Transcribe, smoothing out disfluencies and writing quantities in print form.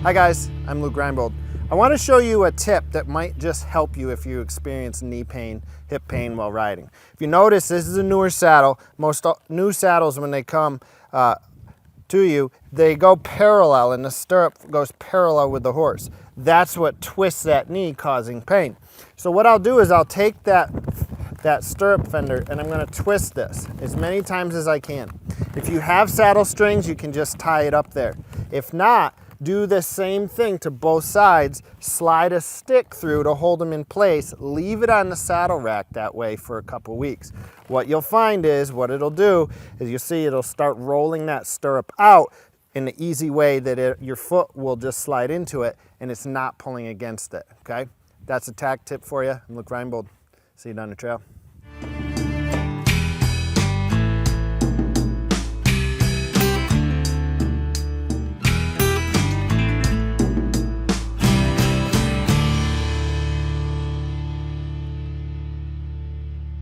Hi guys, I'm Luke Reinbold. I want to show you a tip that might just help you if you experience knee pain, hip pain while riding. If you notice, this is a newer saddle. Most new saddles, when they come to you, they go parallel and the stirrup goes parallel with the horse. That's what twists that knee, causing pain. So what I'll do is I'll take that stirrup fender and I'm going to twist this as many times as I can. If you have saddle strings, you can just tie it up there. If not, do the same thing to both sides. Slide a stick through to hold them in place. Leave it on the saddle rack that way for a couple weeks. What you'll find is, what it'll do is you'll see it'll start rolling that stirrup out in the easy way that your foot will just slide into it and it's not pulling against it, okay? That's a tack tip for you. I'm Luke Reinbold. See you down the trail.